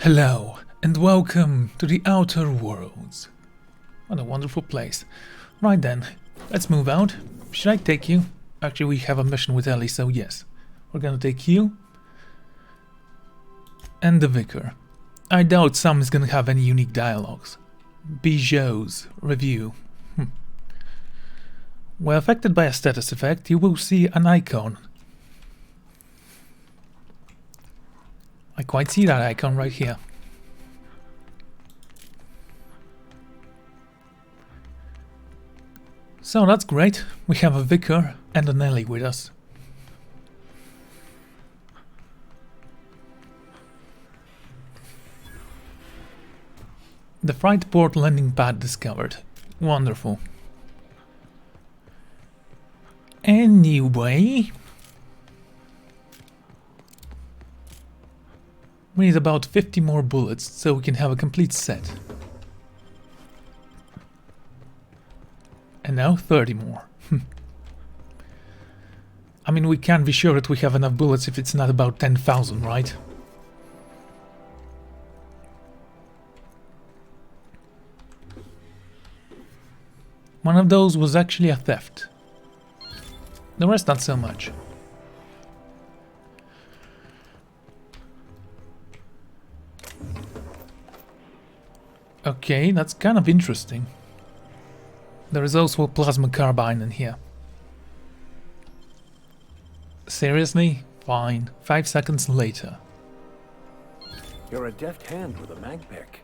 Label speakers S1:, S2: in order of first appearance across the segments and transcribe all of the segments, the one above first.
S1: Hello and welcome to the Outer Worlds. What a wonderful place. Right then, let's move out. Should I take you? Actually, we have a mission with Ellie, so yes. We're gonna take you and the Vicar. I doubt Sam is gonna have any unique dialogues. Bijot's review. When affected by a status effect, you will see an icon. I quite see that icon right here. So that's great. We have a Vicar and an Ellie with us. The Fright Port landing pad discovered. Wonderful. Anyway, we need about 50 more bullets so we can have a complete set. And now 30 more. I mean, we can't be sure that we have enough bullets if it's not about 10,000, right? One of those was actually a theft. The rest not so much. Okay, that's kind of interesting. There is also a plasma carbine in here. Seriously? Fine. 5 seconds later.
S2: You're a deft hand with a mag pick.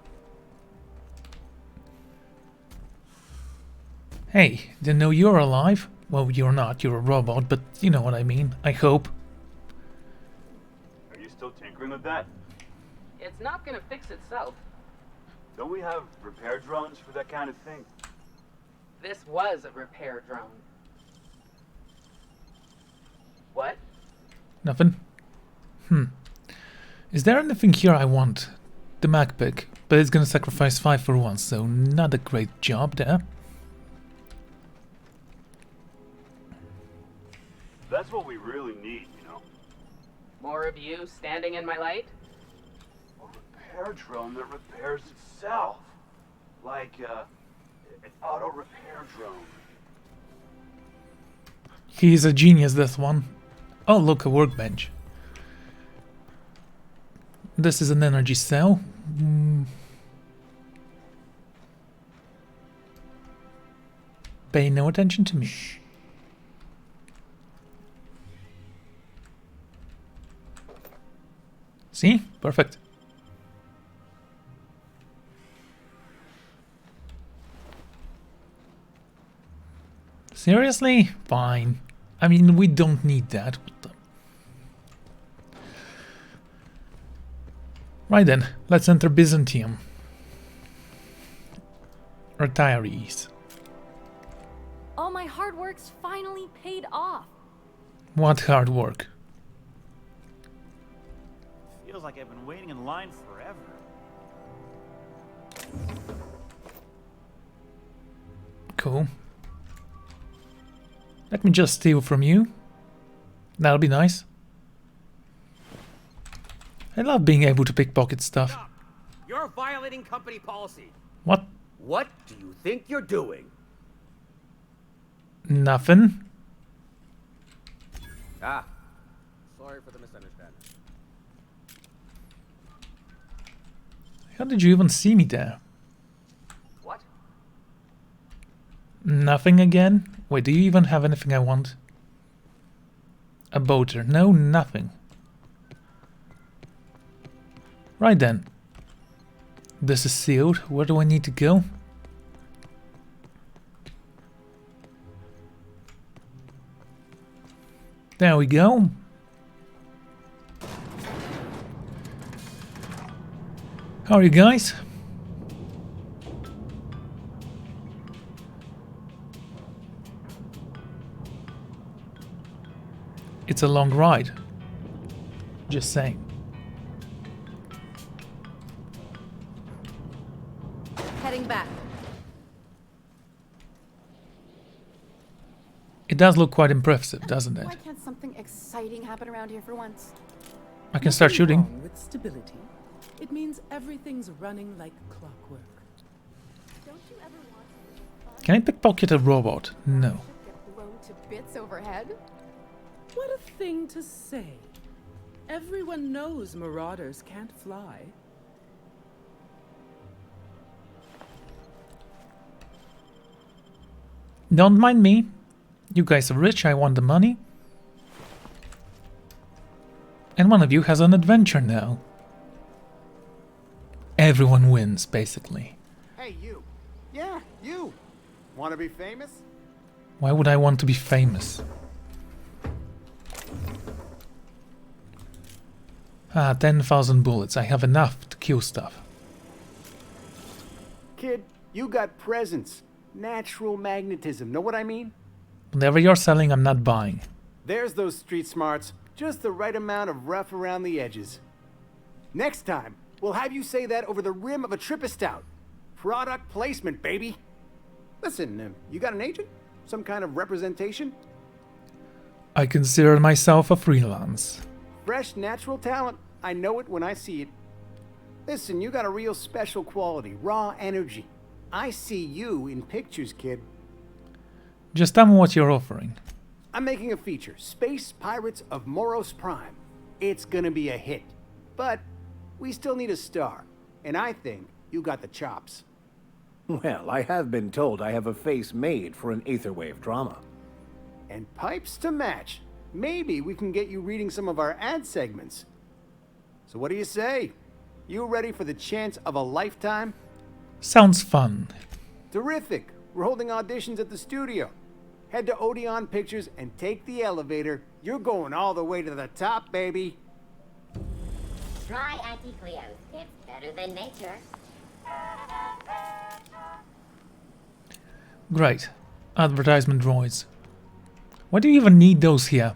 S1: Hey, didn't know you're alive? Well, you're not, you're a robot, but you know what I mean, I hope.
S3: Are you still tinkering with that?
S4: It's not gonna fix itself.
S3: Don't we have repair drones for that kind of thing?
S4: This was a repair drone. What?
S1: Nothing? Is there anything here I want? The mag pick, but it's gonna sacrifice 5 for 1, so not a great job there.
S3: That's what we really need, you know?
S4: More of you standing in my light?
S3: A repair drone that repairs itself. Like, an auto repair drone.
S1: He's a genius, this one. Oh, look, a workbench. This is an energy cell. Pay no attention to me. See? Perfect. Seriously? Fine. I mean, we don't need that. Right then, let's enter Byzantium. Retirees.
S5: All my hard work's finally paid off.
S1: What hard work?
S6: Feels like I've been waiting in line forever.
S1: Cool. Let me just steal from you. That'll be nice. I love being able to pickpocket stuff.
S7: Stop. You're violating company policy.
S1: What?
S7: What do you think you're doing?
S1: Nothing.
S7: Ah, sorry for the misunderstanding.
S1: How did you even see me there?
S4: What?
S1: Nothing again? Wait, do you even have anything I want? A boater. No, nothing. Right then. This is sealed. Where do I need to go? There we go. How are you guys? It's a long ride. Just saying.
S5: Heading back.
S1: It does look quite impressive, doesn't it?
S5: Why can't something exciting happen around here for once?
S1: I can start shooting.
S8: Wrong with stability. It means everything's running like clockwork.
S5: Don't you ever want to live fun?
S1: Can I pickpocket a robot? No.
S5: Get blown to bits overhead?
S8: What a thing to say. Everyone knows marauders can't fly.
S1: Don't mind me. You guys are rich, I want the money. And one of you has an adventure now. Everyone wins, basically.
S9: Hey, you. Yeah, you. Want to be famous?
S1: Why would I want to be famous? Ah, 10,000 bullets. I have enough to kill stuff.
S9: Kid, you got presence. Natural magnetism. Know what I mean?
S1: Whatever you're selling, I'm not buying.
S9: There's those street smarts. Just the right amount of rough around the edges. Next time, we'll have you say that over the rim of a Trippistout. Product placement, baby. Listen, you got an agent? Some kind of representation?
S1: I consider myself a freelance.
S9: Fresh, natural talent. I know it when I see it. Listen, you got a real special quality, raw energy. I see you in pictures, kid.
S1: Just tell me what you're offering.
S9: I'm making a feature, Space Pirates of Moros Prime. It's gonna be a hit. But we still need a star. And I think you got the chops.
S2: Well, I have been told I have a face made for an aetherwave drama.
S9: And pipes to match. Maybe we can get you reading some of our ad segments. So what do you say? You ready for the chance of a lifetime?
S1: Sounds fun.
S9: Terrific. We're holding auditions at the studio. Head to Odeon Pictures and take the elevator. You're going all the way to the top, baby.
S10: Try Anti-Cleos. It's better than nature.
S1: Great. Advertisement droids. Why do you even need those here?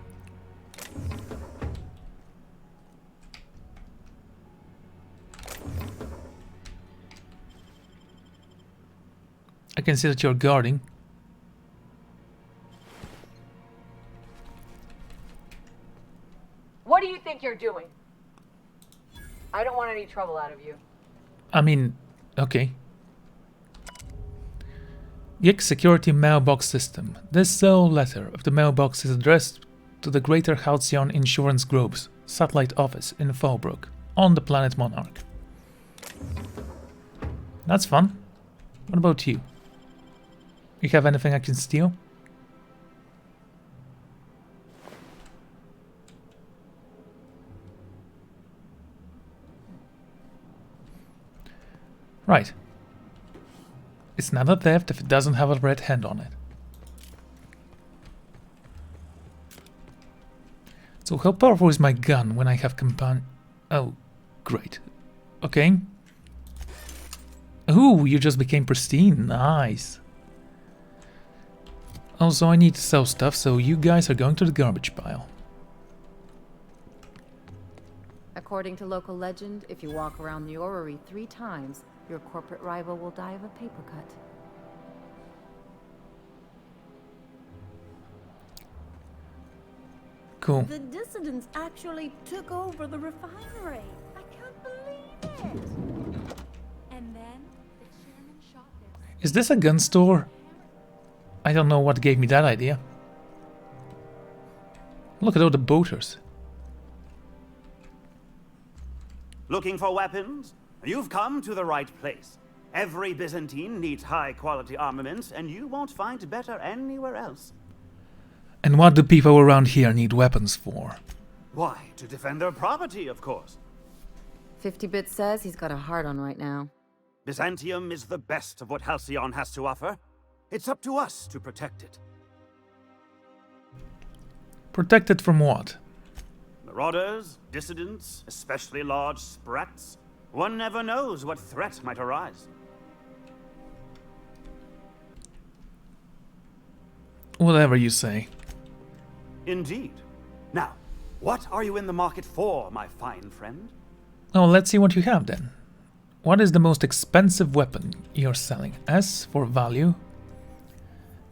S1: I can see that you're guarding.
S4: What do you think you're doing? I don't want any trouble out of you.
S1: I mean, okay. Geek Security Mailbox System. This sole letter of the mailbox is addressed to the Greater Halcyon Insurance Group's satellite office in Fallbrook, on the planet Monarch. That's fun. What about you? You have anything I can steal? Right. It's not a theft if it doesn't have a red hand on it. So how powerful is my gun when I have Oh, great. Okay. Ooh, you just became pristine. Nice. Also, I need to sell stuff, so you guys are going to the garbage pile.
S11: According to local legend, if you walk around the orrery 3 times, your corporate rival will die of a paper cut.
S1: Cool.
S12: The dissidents actually took over the refinery. I can't believe it.
S5: And then the chairman shot their...
S1: Is this a gun store? I don't know what gave me that idea. Look at all the boaters.
S6: Looking for weapons? You've come to the right place. Every Byzantine needs high-quality armaments, and you won't find better anywhere else.
S1: And what do people around here need weapons for?
S6: Why, to defend their property, of course.
S11: 50-bit says he's got a hard on right now.
S6: Byzantium is the best of what Halcyon has to offer. It's up to us to protect it.
S1: Protected from what?
S6: Marauders, dissidents, especially large sprats. One never knows what threat might arise.
S1: Whatever you say.
S6: Indeed. Now, what are you in the market for, my fine friend?
S1: Oh, let's see what you have then. What is the most expensive weapon you're selling? S for value.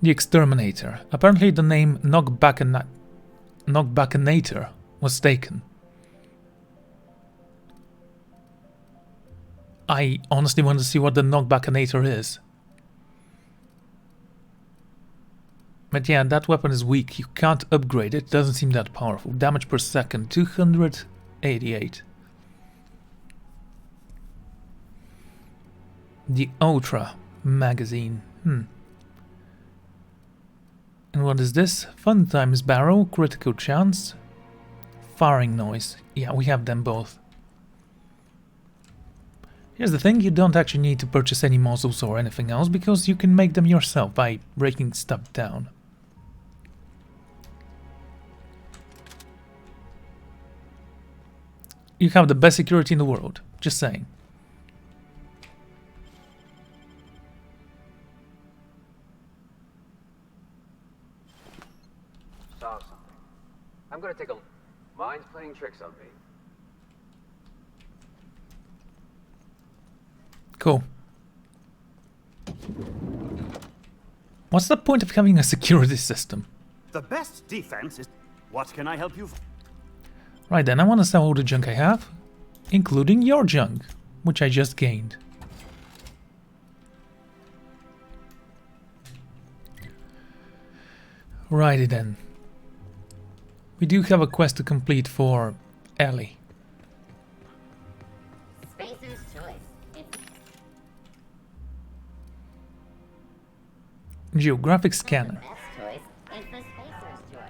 S1: The Exterminator. Apparently the name Knockbackinator was taken. I honestly want to see what the knockbackinator is. But yeah, that weapon is weak. You can't upgrade it. Doesn't seem that powerful. Damage per second, 288. The Ultra magazine. And what is this? Fun times barrel, critical chance, firing noise. Yeah, we have them both. Here's the thing, you don't actually need to purchase any muzzles or anything else because you can make them yourself by breaking stuff down. You have the best security in the world, just saying.
S13: Saw something. I'm gonna take a... Mine's playing tricks on me.
S1: Cool. What's the point of having a security system?
S6: The best defense is... What can I help you for?
S1: Right then, I want to sell all the junk I have, including your junk, which I just gained. Righty then. We do have a quest to complete for Ellie.
S10: Spacer's choice.
S1: Geographic scanner.
S10: Best choice is the Spacer's choice.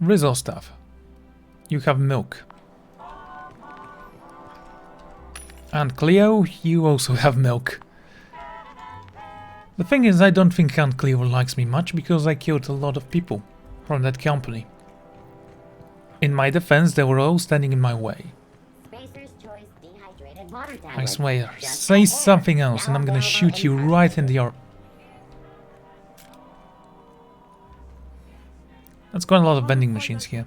S1: Rizzo stuff. You have milk. And Cleo, you also have milk. The thing is, I don't think Aunt Cleo likes me much because I killed a lot of people from that company. In my defense, they were all standing in my way.
S10: Spacer's choice dehydrated water tablets.
S1: I swear, say something else and I'm gonna shoot you right in the arm. That's quite a lot of vending machines here.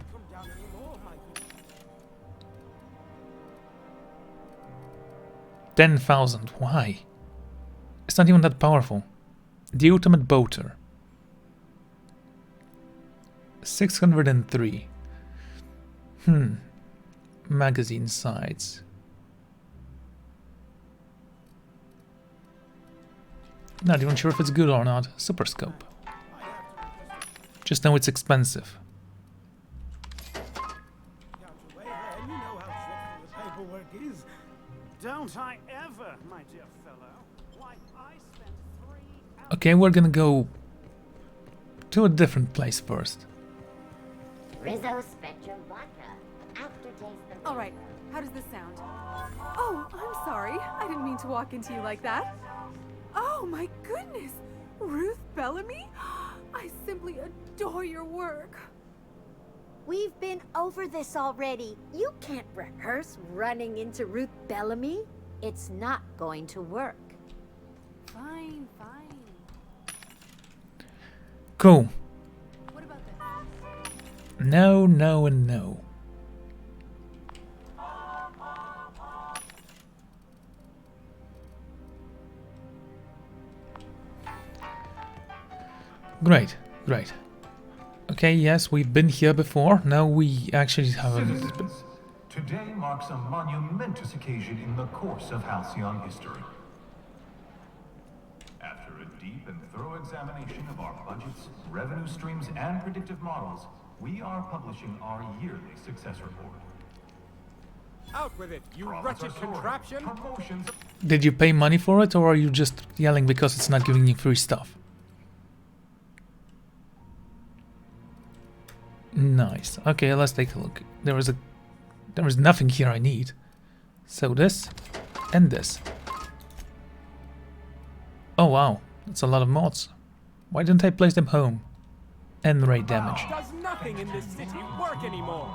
S1: $10,000. Why? It's not even that powerful. The ultimate boater. 603. Magazine sides. Not even sure if it's good or not. Super scope. Just know it's expensive.
S6: Don't I ever, my dear fellow? Why, I spent 3 hours...
S1: Okay, we're gonna go to a different place first.
S10: Rizzo Spectrum Vodka. Aftertaste of...
S14: Alright, how does this sound? Oh, I'm sorry. I didn't mean to walk into you like that. Oh my goodness! Ruth Bellamy? I simply adore your work.
S12: We've been over this already. You can't rehearse running into Ruth Bellamy. It's not going to work.
S14: Fine, fine.
S1: Cool.
S14: What about this?
S1: No, no, and no. Great, great. Okay, yes, we've been here before. Now we actually haven't.
S15: Citizens, today marks a monumentous occasion in the course of Halcyon history. After a deep and thorough examination of our budgets, revenue streams, and predictive models, we are publishing our yearly success report.
S7: Out with it, you wretched contraption!
S15: Promotions.
S1: Did you pay money for it, or are you just yelling because it's not giving you free stuff? Nice. Okay, let's take a look. There is nothing here I need. So this and this. Oh wow, that's a lot of mods. Why didn't I place them home? And rate damage.
S7: Does nothing in this city work anymore?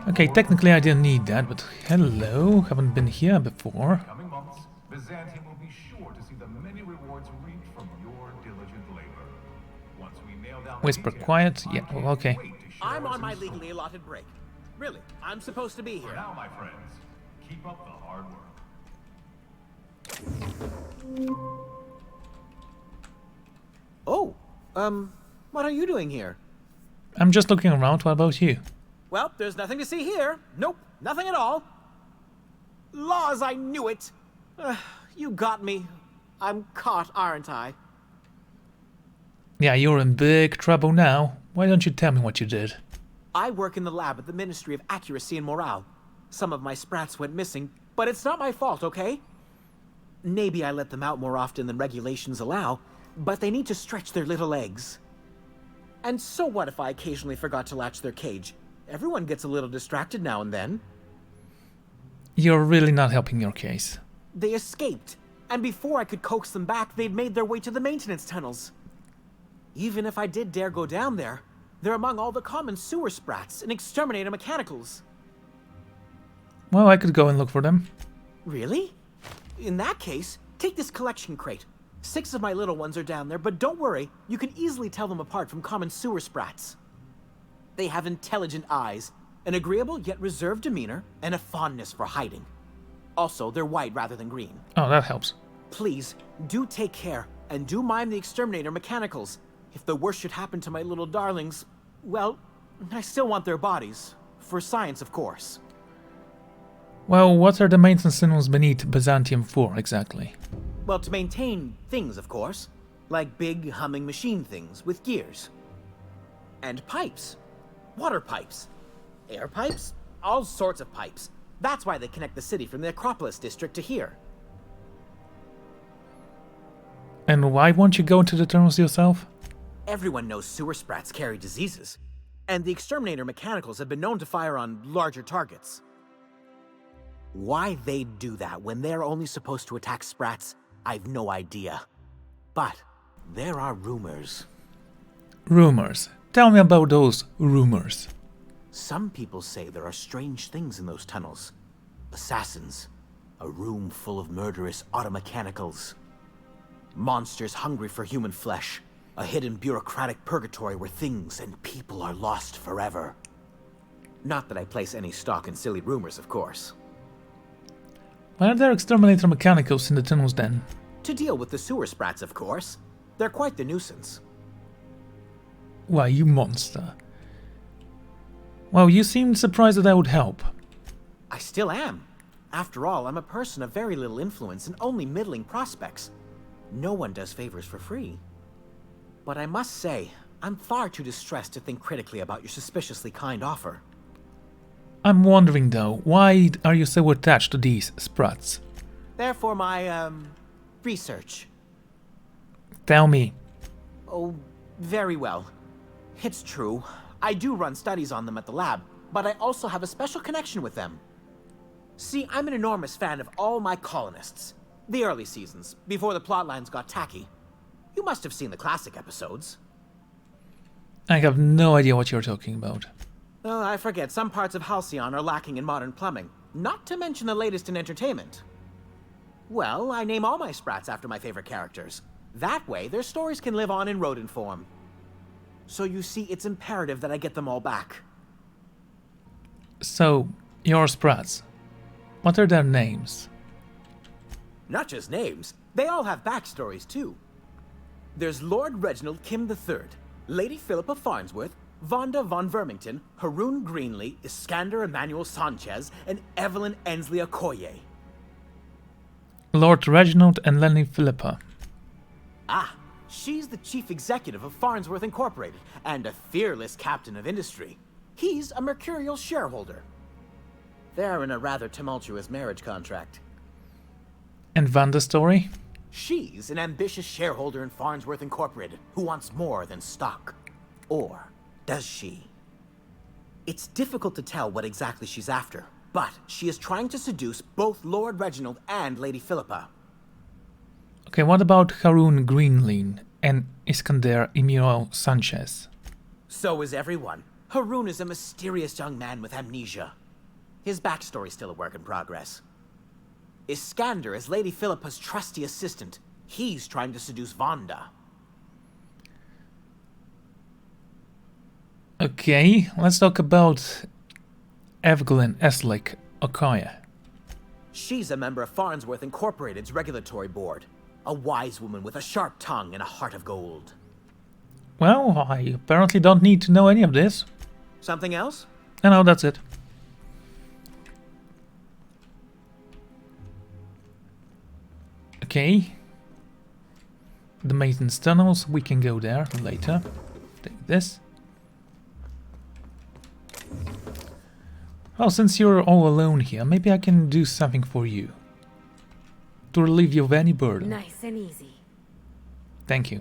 S1: Okay, technically I didn't need that, but hello, haven't been here before.
S15: Coming months, Byzantium will be sure to see the many rewards reaped from your diligent labor. Once we nail down the
S1: Whisper
S15: details,
S1: quiet. Yeah, well, okay.
S7: I'm on my legally allotted break. Really, I'm supposed to be here.
S15: For now, my friends, keep up the hard work.
S7: Oh, What are you doing here?
S1: I'm just looking around. What about you?
S7: Well, there's nothing to see here. Nope, nothing at all. Laws, I knew it. You got me. I'm caught, aren't I?
S1: Yeah, you're in big trouble now. Why don't you tell me what you did?
S7: I work in the lab at the Ministry of Accuracy and Morale. Some of my sprats went missing, but it's not my fault, okay? Maybe I let them out more often than regulations allow, but they need to stretch their little legs. And so what if I occasionally forgot to latch their cage? Everyone gets a little distracted now and then.
S1: You're really not helping your case.
S7: They escaped, and before I could coax them back, they'd made their way to the maintenance tunnels. Even if I did dare go down there, they're among all the common sewer sprats and exterminator mechanicals.
S1: Well, I could go and look for them.
S7: Really? In that case, take this collection crate. 6 of my little ones are down there, but don't worry, you can easily tell them apart from common sewer sprats. They have intelligent eyes, an agreeable yet reserved demeanor, and a fondness for hiding. Also, they're white rather than green.
S1: Oh, that helps.
S7: Please, do take care, and do mind the exterminator mechanicals. If the worst should happen to my little darlings, well, I still want their bodies. For science, of course.
S1: Well, what are the maintenance tunnels beneath Byzantium for, exactly?
S7: Well, to maintain things, of course. Like big, humming machine things with gears. And pipes. Water pipes. Air pipes. All sorts of pipes. That's why they connect the city from the Acropolis district to here.
S1: And why won't you go into the tunnels yourself?
S7: Everyone knows sewer sprats carry diseases, and the exterminator mechanicals have been known to fire on larger targets. Why they'd do that when they're only supposed to attack sprats, I've no idea. But there are rumors.
S1: Rumors? Tell me about those rumors.
S7: Some people say there are strange things in those tunnels. Assassins. A room full of murderous automechanicals. Monsters hungry for human flesh. A hidden bureaucratic purgatory where things and people are lost forever. Not that I place any stock in silly rumors, of course.
S1: Why are there exterminator mechanicals in the tunnels then?
S7: To deal with the sewer sprats, of course. They're quite the nuisance.
S1: Why, you monster. Well, you seemed surprised that I would help.
S7: I still am. After all, I'm a person of very little influence and only middling prospects. No one does favors for free. But I must say, I'm far too distressed to think critically about your suspiciously kind offer.
S1: I'm wondering though, why are you so attached to these sprats?
S7: Therefore my, research.
S1: Tell me.
S7: Oh, very well. It's true. I do run studies on them at the lab, but I also have a special connection with them. See, I'm an enormous fan of all my colonists. The early seasons, before the plotlines got tacky. You must have seen the classic episodes.
S1: I have no idea what you're talking about.
S7: Oh, I forget, some parts of Halcyon are lacking in modern plumbing, not to mention the latest in entertainment. Well, I name all my sprats after my favorite characters. That way, their stories can live on in rodent form. So you see, it's imperative that I get them all back.
S1: So, your sprats. What are their names?
S7: Not just names, they all have backstories too. There's Lord Reginald Kim III, Lady Philippa Farnsworth, Vonda von Vermington, Haroon Greenlee, Iskander Emmanuel Sanchez, and Evelyn Ensley Okoye.
S1: Lord Reginald and Lady Philippa.
S7: Ah, she's the chief executive of Farnsworth Incorporated, and a fearless captain of industry. He's a mercurial shareholder. They're in a rather tumultuous marriage contract.
S1: And Vanda's story?
S7: She's an ambitious shareholder in Farnsworth Incorporated who wants more than stock. Or does she? It's difficult to tell what exactly she's after, but she is trying to seduce both Lord Reginald and Lady Philippa.
S1: Okay, what about Haroon Greenlee and Iskander Emmanuel Sanchez?
S7: So is everyone. Haroon is a mysterious young man with amnesia. His backstory's still a work in progress. Iskander is Lady Philippa's trusty assistant. He's trying to seduce Vonda.
S1: Okay, let's talk about Evelyn Eslick Okoye.
S7: She's a member of Farnsworth Incorporated's regulatory board. A wise woman with a sharp tongue and a heart of gold.
S1: Well, I apparently don't need to know any of this.
S7: Something else?
S1: No, that's it. Okay. The maintenance tunnels, we can go there later. Take this. Well, since you're all alone here, maybe I can do something for you. To relieve you of any burden.
S11: Nice and easy.
S1: Thank you.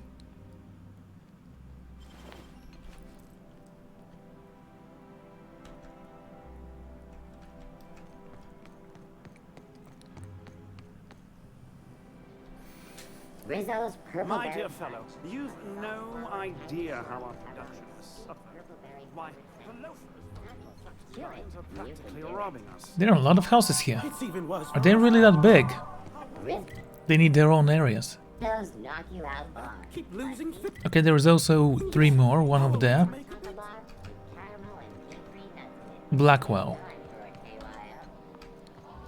S10: Rizzo's purple
S6: My
S10: berry
S6: dear fellow, you've no idea how our production has suffered. Why, the loafers are practically robbing us.
S1: There are a lot of houses here.
S6: It's even worse.
S1: Are they really that big? They need their own areas.
S10: Those knock you out bars.
S6: Keep losing.
S1: Okay, there is also 3 more, one over there. Blackwell.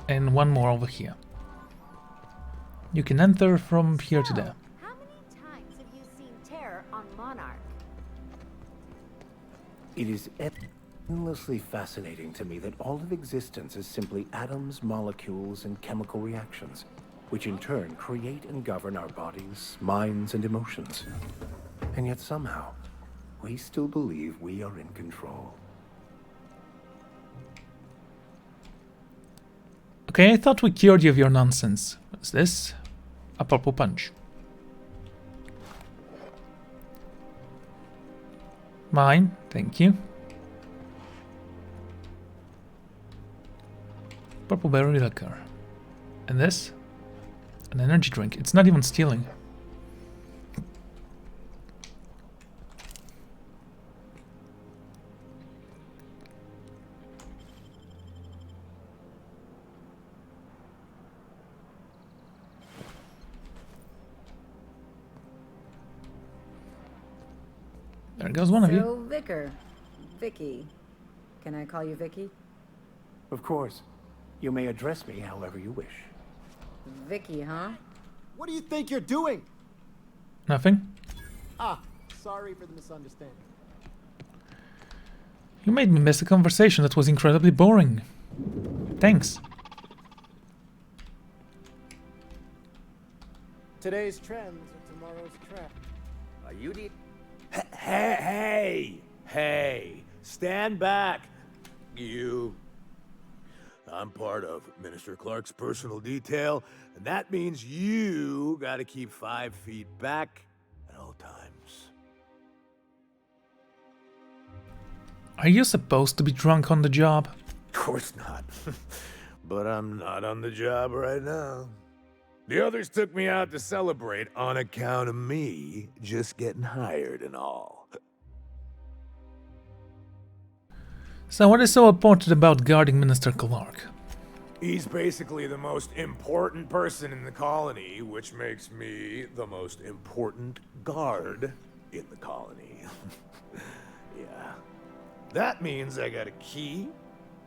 S1: And one more over here. You can enter from here to there.
S12: How many times have you seen terror on Monarch?
S2: It is endlessly fascinating to me that all of existence is simply atoms, molecules, and chemical reactions, which in turn create and govern our bodies, minds, and emotions. And yet somehow, we still believe we are in control.
S1: Okay, I thought we cured you of your nonsense. What's this? A purple punch. Mine, thank you. Purple berry liquor. And this? An energy drink. It's not even stealing. There goes one of you.
S11: So, Vicky. Can I call you Vicky?
S2: Of course. You may address me however you wish.
S11: Vicky, huh?
S9: What do you think you're doing?
S1: Nothing.
S9: Ah, sorry for the misunderstanding.
S1: You made me miss a conversation that was incredibly boring. Thanks.
S9: Today's trends are tomorrow's trap.
S16: You need... Hey! Stand back, you. I'm part of Minister Clark's personal detail, and that means you gotta keep 5 feet back at all times.
S1: Are you supposed to be drunk on the job?
S16: Of course not. But I'm not on the job right now. The others took me out to celebrate on account of me just getting hired and all.
S1: So what is so important about guarding Minister Clark?
S16: He's basically the most important person in the colony, which makes me the most important guard in the colony. Yeah. That means I got a key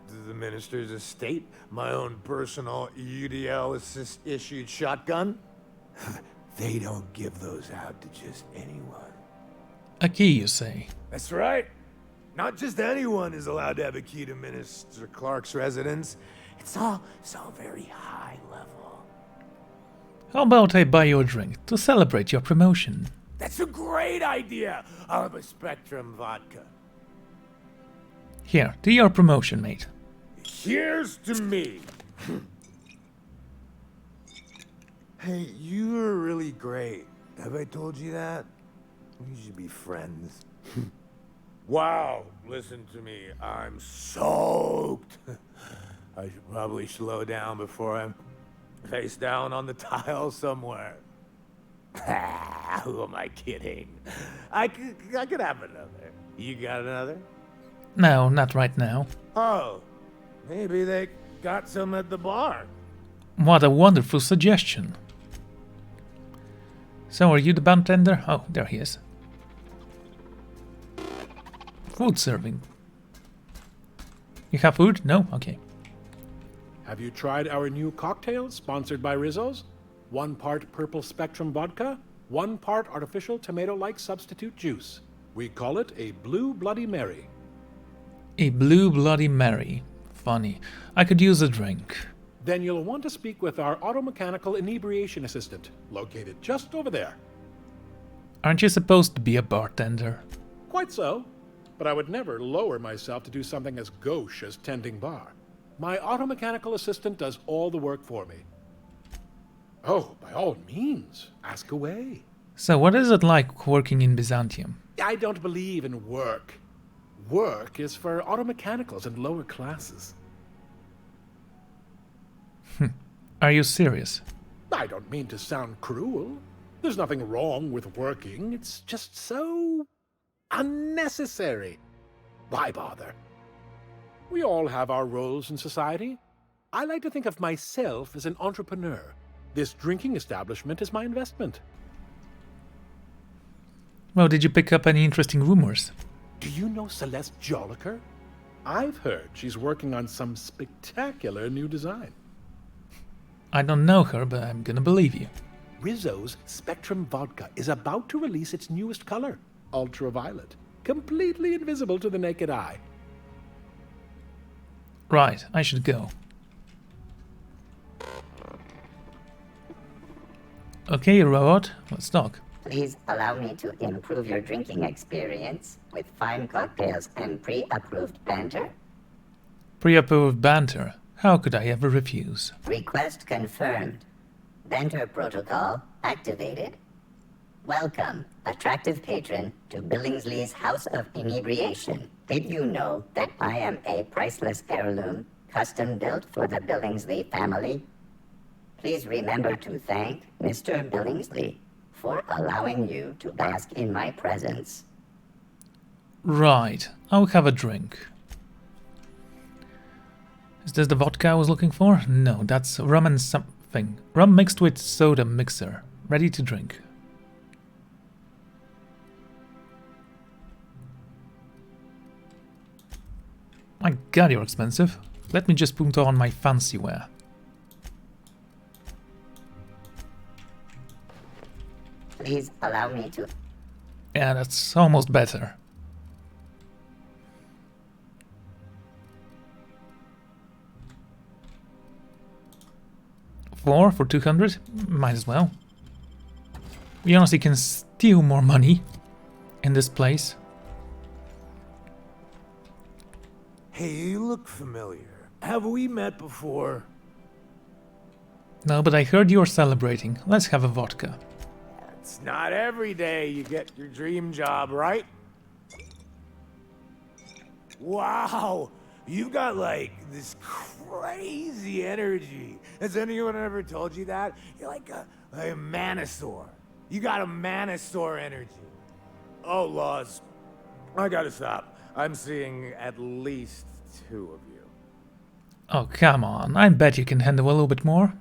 S16: to the minister's estate, my own personal UDL-issued shotgun. They don't give those out to just anyone.
S1: A key, you say?
S16: That's right. Not just anyone is allowed to have a key to Minister Clark's residence. It's all so very high level.
S1: How about I buy you a drink to celebrate your promotion?
S16: That's a great idea! I'll have a Spectrum vodka.
S1: Here, to your promotion, mate.
S16: Here's to me. Hey, you're really great. Have I told you that? We should be friends. Wow, listen to me. I'm soaked. I should probably slow down before I'm face down on the tile somewhere. Who am I kidding? I could have another. You got another?
S1: No, not right now.
S16: Oh, maybe they got some at the bar.
S1: What a wonderful suggestion. So are you the bartender? Oh, there he is. Food serving. You have food? No? Okay.
S17: Have you tried our new cocktail sponsored by Rizzo's? 1 part purple Spectrum vodka, 1 part artificial tomato-like substitute juice. We call it a Blue Bloody Mary.
S1: A Blue Bloody Mary. Funny. I could use a drink.
S17: Then you'll want to speak with our automechanical inebriation assistant, located just over there.
S1: Aren't you supposed to be a bartender?
S17: Quite so, but I would never lower myself to do something as gauche as tending bar. My automechanical assistant does all the work for me. Oh, by all means, ask away.
S1: So what is it like working in Byzantium?
S17: I don't believe in work. Work is for automechanicals and lower classes.
S1: Are you serious?
S17: I don't mean to sound cruel. There's nothing wrong with working. It's just so unnecessary. Why bother? We all have our roles in society. I like to think of myself as an entrepreneur. This drinking establishment is my investment.
S1: Well, did you pick up any interesting rumors?
S17: Do you know Celeste Jolliker? I've heard she's working on some spectacular new design.
S1: I don't know her, but I'm gonna believe you.
S17: Rizzo's Spectrum Vodka is about to release its newest color, ultraviolet, completely invisible to the naked eye.
S1: Right, I should go. Okay, robot, let's talk.
S10: Please allow me to improve your drinking experience with fine cocktails and pre-approved banter.
S1: Pre-approved banter. How could I ever refuse?
S10: Request confirmed. Banter protocol activated. Welcome, attractive patron, to Billingsley's House of Inebriation. Did you know that I am a priceless heirloom, custom built for the Billingsley family? Please remember to thank Mr. Billingsley for allowing you to bask in my presence.
S1: Right, I'll have a drink. Is this the vodka I was looking for? No, that's rum and something. Rum mixed with soda mixer. Ready to drink. My god, you're expensive. Let me just put on my fancy wear.
S10: Please allow me to...
S1: Yeah, that's almost better. $4 for 200? Might as well. We honestly can steal more money in this place.
S16: Hey, you look familiar. Have we met before?
S1: No, but I heard you're celebrating. Let's have a vodka.
S16: It's not every day you get your dream job, right? Wow, you got like this crazy energy. Has anyone ever told you that? You're like a manosaur. You got a manosaur energy. Oh, Laws, I gotta stop. I'm seeing at least 2 of you.
S1: Oh, come on. I bet you can handle a little bit more.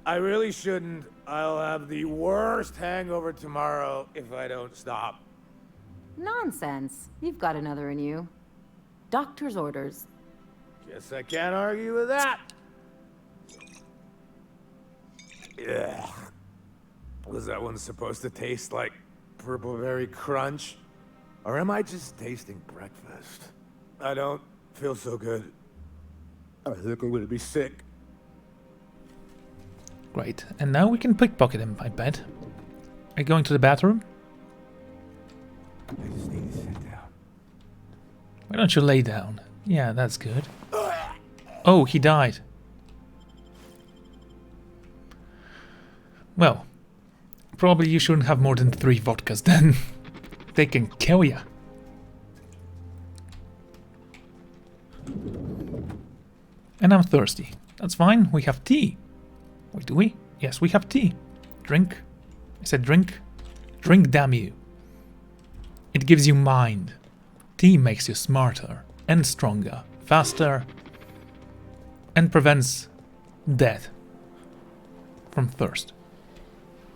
S16: I really shouldn't. I'll have the worst hangover tomorrow if I don't stop.
S11: Nonsense. You've got another in you. Doctor's orders.
S16: Guess I can't argue with that. Ugh. Was that one supposed to taste like Purple Berry Crunch? Or am I just tasting breakfast? I don't feel so good. I think I'm gonna be sick.
S1: Great. And now we can pickpocket him, I bet. Are you going to the bathroom?
S16: I just need to sit down.
S1: Why don't you lay down? Yeah, that's good. Oh, he died. Well, probably you shouldn't have more than 3 vodkas then. They can kill ya. And I'm thirsty. That's fine, we have tea. Wait, do we? Yes, we have tea. Drink. I said drink. Drink, damn you. It gives you mind. Tea makes you smarter and stronger, faster, and prevents death from thirst.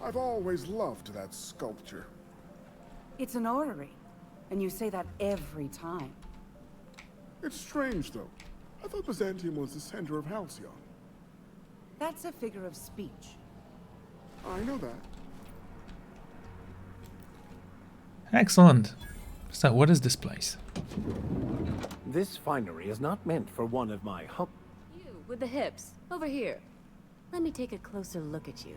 S18: I've always loved that sculpture.
S19: It's an orrery, and you say that every time.
S18: It's strange, though. I thought Byzantium was the center of Halcyon.
S19: That's a figure of speech.
S18: I know that.
S1: Excellent. So, what is this place?
S2: This finery is not meant for one of my
S5: You, with the hips. Over here. Let me take a closer look at you.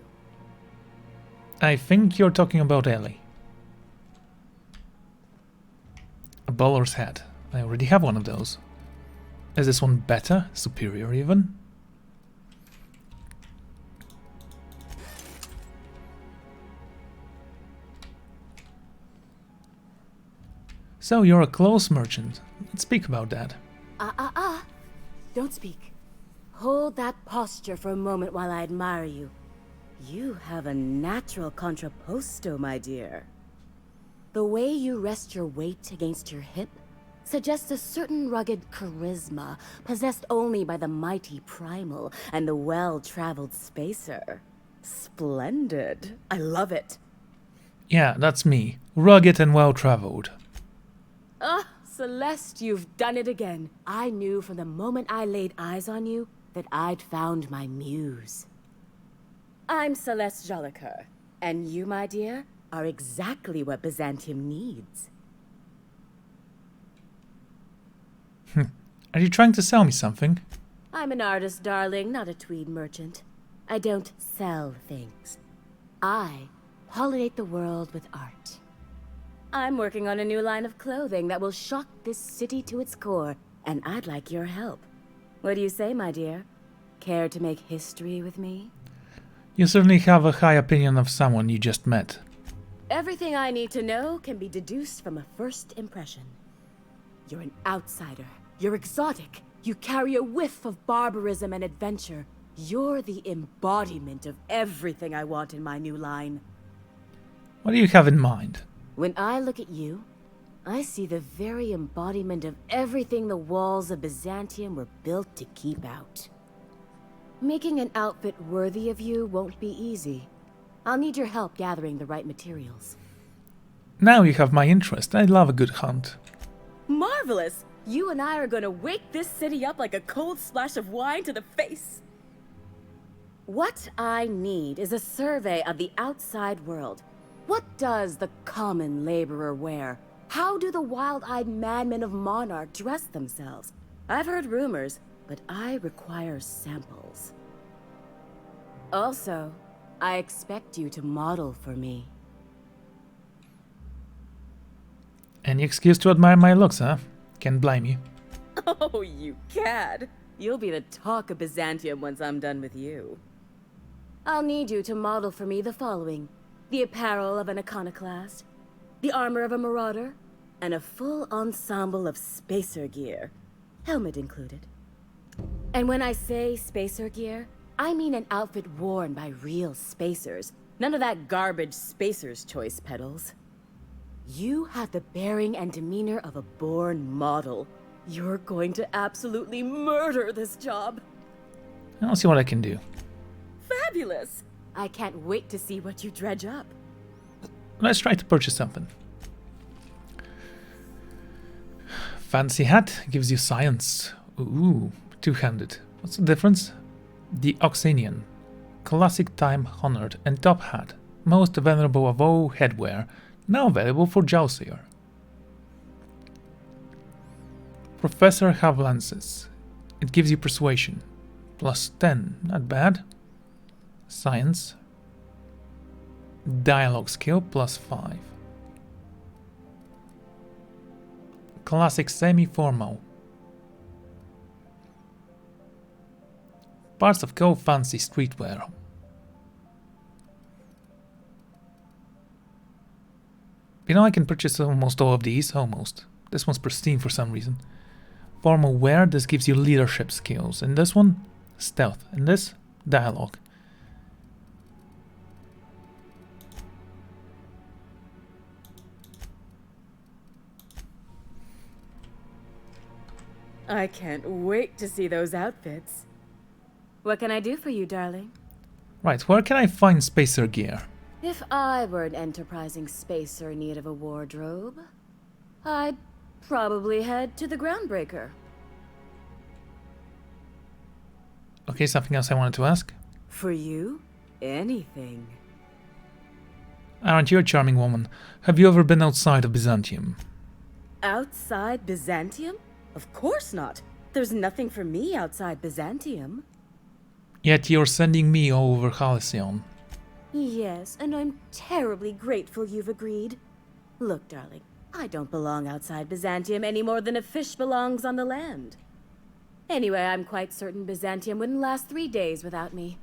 S1: I think you're talking about Ellie. A bowler's hat. I already have one of those. Is this one better? Superior even? So you're a clothes merchant. Let's speak about that.
S20: Don't speak. Hold that posture for a moment while I admire you. You have a natural contrapposto, my dear. The way you rest your weight against your hip suggests a certain rugged charisma possessed only by the mighty primal and the well-traveled spacer. Splendid. I love it.
S1: Yeah, that's me. Rugged and well-traveled.
S20: Ah, Celeste, you've done it again. I knew from the moment I laid eyes on you that I'd found my muse. I'm Celeste Jolicoeur, and you, my dear, are exactly what Byzantium needs.
S1: Are you trying to sell me something?
S20: I'm an artist, darling, not a tweed merchant. I don't sell things. I pollinate the world with art. I'm working on a new line of clothing that will shock this city to its core, and I'd like your help. What do you say, my dear? Care to make history with me?
S1: You certainly have a high opinion of someone you just met.
S20: Everything I need to know can be deduced from a first impression. You're an outsider. You're exotic. You carry a whiff of barbarism and adventure. You're the embodiment of everything I want in my new line.
S1: What do you have in mind?
S20: When I look at you, I see the very embodiment of everything the walls of Byzantium were built to keep out. Making an outfit worthy of you won't be easy. I'll need your help gathering the right materials.
S1: Now you have my interest. I love a good hunt.
S20: Marvelous! You and I are gonna wake this city up like a cold splash of wine to the face. What I need is a survey of the outside world. What does the common laborer wear? How do the wild-eyed madmen of Monarch dress themselves? I've heard rumors, but I require samples. Also, I expect you to model for me.
S1: Any excuse to admire my looks, huh? Can't blame you.
S20: Oh, you cad! You'll be the talk of Byzantium once I'm done with you. I'll need you to model for me the following: the apparel of an iconoclast, the armor of a marauder, and a full ensemble of spacer gear, helmet included. And when I say spacer gear, I mean an outfit worn by real spacers, none of that garbage spacer's choice pedals. You have the bearing and demeanor of a born model. You're going to absolutely murder this job.
S1: I'll see what I can do.
S20: Fabulous! I can't wait to see what you dredge up.
S1: Let's try to purchase something. Fancy hat gives you science. Ooh, two-handed. What's the difference? The Oxenian. Classic time honored and top hat. Most venerable of all headwear. Now available for Jousier. Professor Havlances. It gives you persuasion. Plus 10. Not bad. Science. Dialogue skill plus 5. Classic semi-formal. Parts of cool fancy streetwear. You know, I can purchase almost all of these, almost. This one's pristine for some reason. Formal wear, this gives you leadership skills. And this one, stealth. And this, dialogue.
S20: I can't wait to see those outfits. What can I do for you, darling?
S1: Right, where can I find spacer gear?
S20: If I were an enterprising spacer in need of a wardrobe, I'd probably head to the Groundbreaker.
S1: Okay, something else I wanted to ask.
S20: For you, anything.
S1: Aren't you a charming woman? Have you ever been outside of Byzantium?
S20: Outside Byzantium? Of course not. There's nothing for me outside Byzantium.
S1: Yet you're sending me over Halcyon.
S20: Yes, and I'm terribly grateful you've agreed. Look, darling, I don't belong outside Byzantium any more than a fish belongs on the land. Anyway, I'm quite certain Byzantium wouldn't last 3 days without me.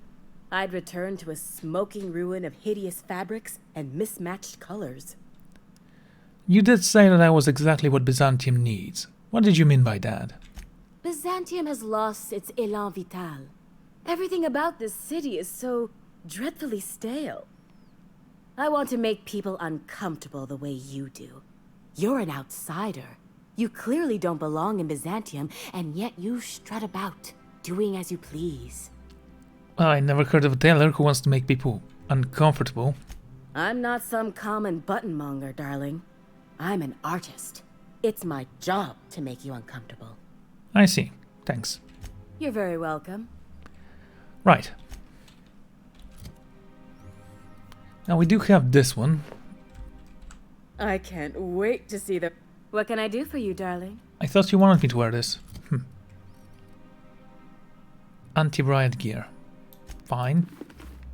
S20: I'd return to a smoking ruin of hideous fabrics and mismatched colors.
S1: You did say that I was exactly what Byzantium needs. What did you mean by that?
S20: Byzantium has lost its élan vital. Everything about this city is so dreadfully stale. I want to make people uncomfortable the way you do. You're an outsider. You clearly don't belong in Byzantium, and yet you strut about, doing as you please.
S1: Well, I never heard of a tailor who wants to make people uncomfortable.
S20: I'm not some common buttonmonger, darling. I'm an artist. It's my job to make you uncomfortable.
S1: I see. Thanks.
S20: You're very welcome.
S1: Right. Now we do have this one.
S20: I can't wait to see the... What can I do for you, darling?
S1: I thought you wanted me to wear this. Anti-riot gear. Fine.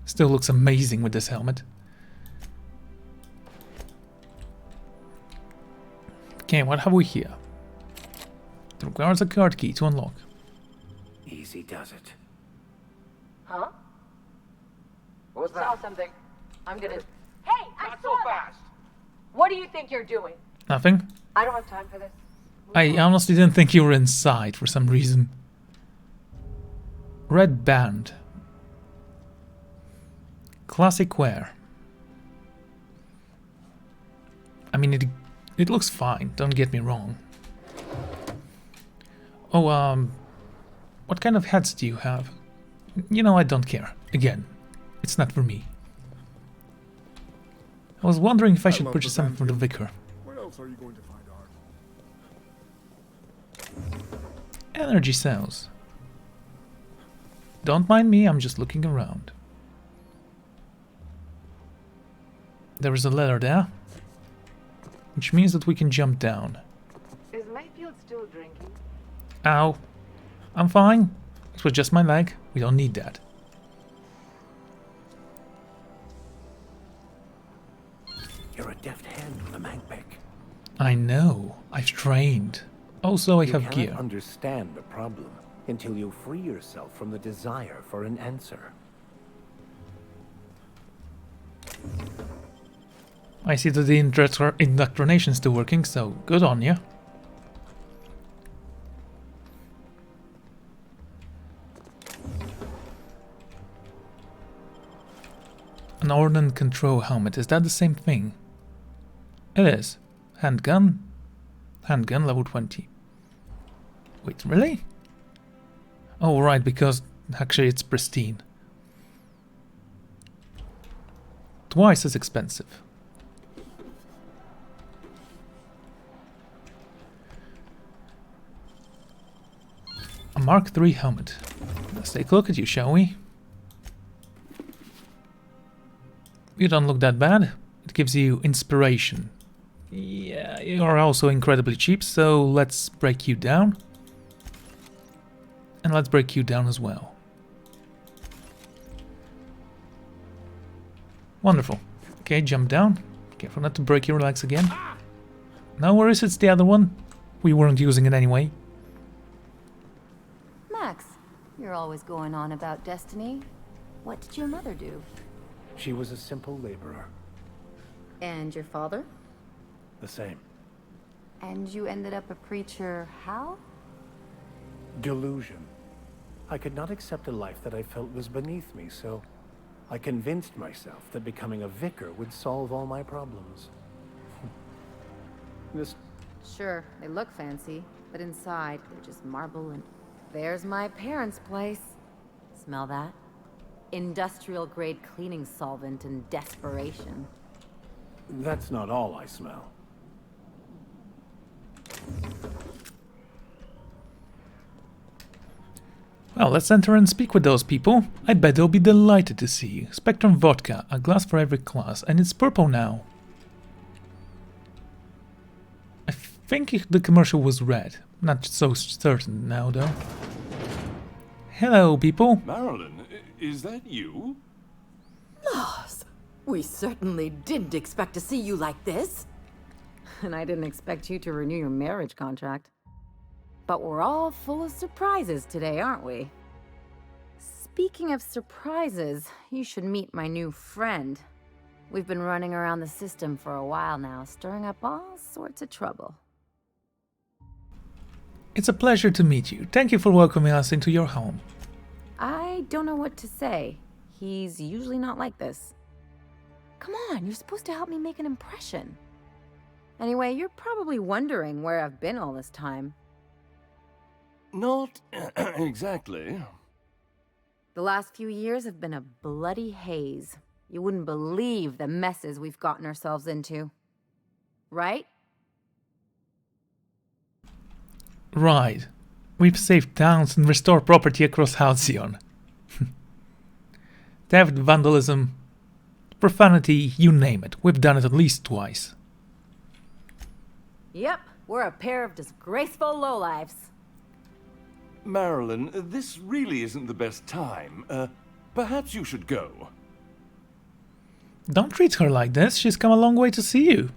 S1: Still looks amazing with this helmet. Okay, what have we here? It requires a card key to unlock.
S2: Easy does it.
S4: Huh?
S13: What was that?
S4: Saw something. I'm gonna... Hey, I saw that! What do you think you're doing?
S1: Nothing?
S4: I don't have time for this.
S1: I honestly didn't think you were inside for some reason. Red band. Classic wear. I mean, it looks fine, don't get me wrong. Oh, what kind of hats do you have? You know, I don't care. Again, it's not for me. I was wondering if I should purchase something for the vicar.
S18: Where else are you going to find art?
S1: Energy cells. Don't mind me, I'm just looking around. There is a ladder there, which means that we can jump down.
S4: Is Mayfield still drinking?
S1: Ow. I'm fine. It was just my leg. We don't need that.
S2: You're a deft hand with a magpick.
S1: I know. I've trained. Also, I have gear.
S2: You cannot understand the problem until you free yourself from the desire for an answer.
S1: I see that the indoctrination's still working, so good on you. An ordnance control helmet, is that the same thing? It is. Handgun? Handgun level 20. Wait, really? Oh, right, because actually it's pristine. Twice as expensive. A Mark III helmet. Let's take a look at you, shall we? You don't look that bad. It gives you inspiration. Yeah, you are also incredibly cheap, so let's break you down. And let's break you down as well. Wonderful. Okay, jump down. Careful not to break your legs again. No worries, it's the other one. We weren't using it anyway.
S11: Max, you're always going on about destiny. What did your mother do?
S2: She was a simple laborer.
S11: And your father?
S2: The same.
S11: And you ended up a preacher how?
S2: Delusion. I could not accept a life that I felt was beneath me, so I convinced myself that becoming a vicar would solve all my problems. This...
S11: Sure, they look fancy, but inside, they're just marble and... There's my parents' place. Smell that? Industrial-grade cleaning solvent and desperation.
S2: That's not all I smell.
S1: Well, let's enter and speak with those people. I bet they'll be delighted to see you. Spectrum vodka, a glass for every class, and it's purple now. I think the commercial was red. Not so certain now, though. Hello, people.
S21: Marilyn, is that you?
S22: Loss. We certainly didn't expect to see you like this.
S11: And I didn't expect you to renew your marriage contract. But we're all full of surprises today, aren't we? Speaking of surprises, you should meet my new friend. We've been running around the system for a while now, stirring up all sorts of trouble.
S1: It's a pleasure to meet you. Thank you for welcoming us into your home.
S11: I don't know what to say. He's usually not like this. Come on, you're supposed to help me make an impression. Anyway, you're probably wondering where I've been all this time.
S21: Not exactly.
S11: The last few years have been a bloody haze. You wouldn't believe the messes we've gotten ourselves into. Right?
S1: Right. We've saved towns and restored property across Halcyon. Theft, vandalism, profanity, you name it. We've done it at least twice.
S11: Yep, we're a pair of disgraceful lowlifes.
S21: Marilyn, this really isn't the best time. Perhaps you should go.
S1: Don't treat her like this. She's come a long way to see you.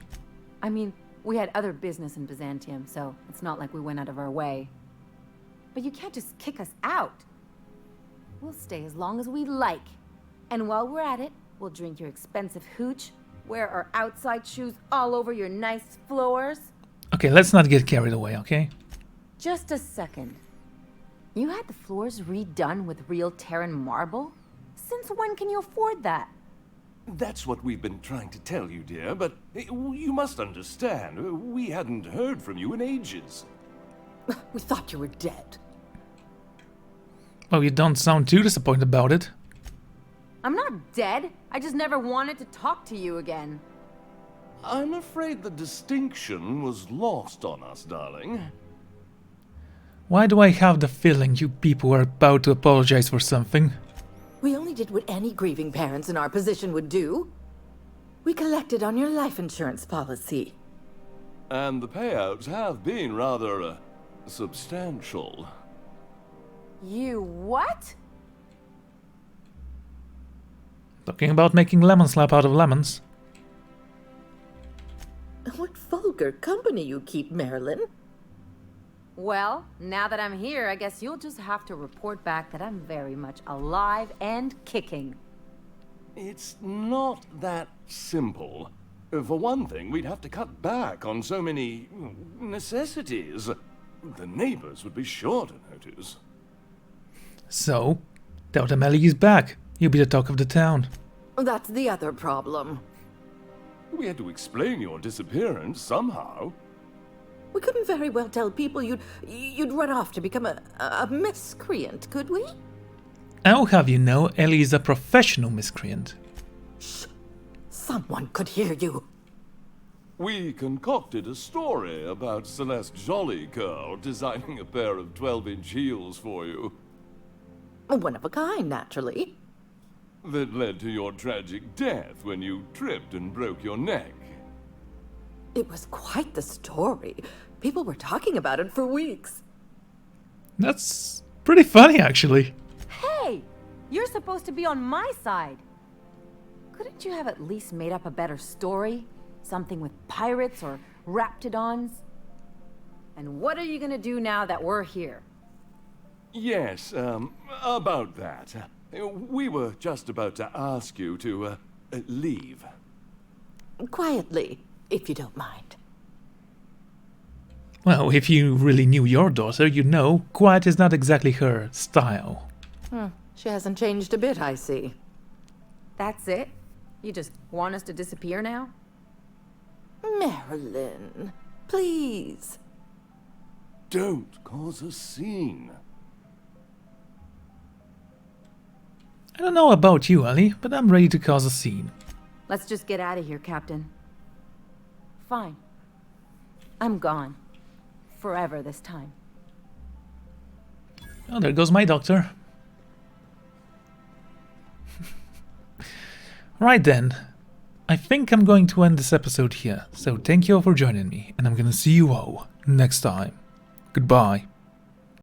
S11: I mean, we had other business in Byzantium, so it's not like we went out of our way. But you can't just kick us out. We'll stay as long as we like. And while we're at it, we'll drink your expensive hooch, wear our outside shoes all over your nice floors.
S1: Okay, let's not get carried away, okay?
S11: Just a second. You had the floors redone with real Terran marble? Since when can you afford that?
S21: That's what we've been trying to tell you, dear, but you must understand. We hadn't heard from you in ages.
S22: We thought you were dead.
S1: Well, you don't sound too disappointed about it.
S11: I'm not dead. I just never wanted to talk to you again.
S21: I'm afraid the distinction was lost on us, darling.
S1: Why do I have the feeling you people are about to apologize for something?
S22: We only did what any grieving parents in our position would do. We collected on your life insurance policy.
S21: And the payouts have been rather, substantial.
S11: You what?
S1: Talking about making lemon slap out of lemons.
S22: What vulgar company you keep, Marilyn.
S11: Well, now that I'm here, I guess you'll just have to report back that I'm very much alive and kicking.
S21: It's not that simple. For one thing, we'd have to cut back on so many necessities. The neighbors would be sure to notice.
S1: So, tell them Ellie is back. You'll be the talk of the town.
S22: That's the other problem.
S21: We had to explain your disappearance somehow.
S22: We couldn't very well tell people you'd run off to become a miscreant, could we?
S1: I'll have you know Ellie is a professional miscreant.
S22: Shh! Someone could hear you.
S21: We concocted a story about Celeste Jollycurl designing a pair of 12-inch heels for you.
S22: One of a kind, naturally.
S21: That led to your tragic death when you tripped and broke your neck.
S22: It was quite the story. People were talking about it for weeks.
S1: That's pretty funny, actually.
S11: Hey! You're supposed to be on my side. Couldn't you have at least made up a better story? Something with pirates or raptidons? And what are you gonna do now that we're here?
S21: Yes, about that. We were just about to ask you to, leave.
S22: Quietly, if you don't mind.
S1: Well, if you really knew your daughter, you'd know quiet is not exactly her style.
S22: She hasn't changed a bit, I see.
S11: That's it? You just want us to disappear now?
S22: Marilyn, please.
S21: Don't cause a scene.
S1: I don't know about you, Ellie, but I'm ready to cause a scene.
S11: Let's just get out of here, Captain. Fine. I'm gone. Forever this time.
S1: Oh, there goes my doctor. Right then. I think I'm going to end this episode here. So thank you all for joining me, and I'm gonna see you all next time. Goodbye.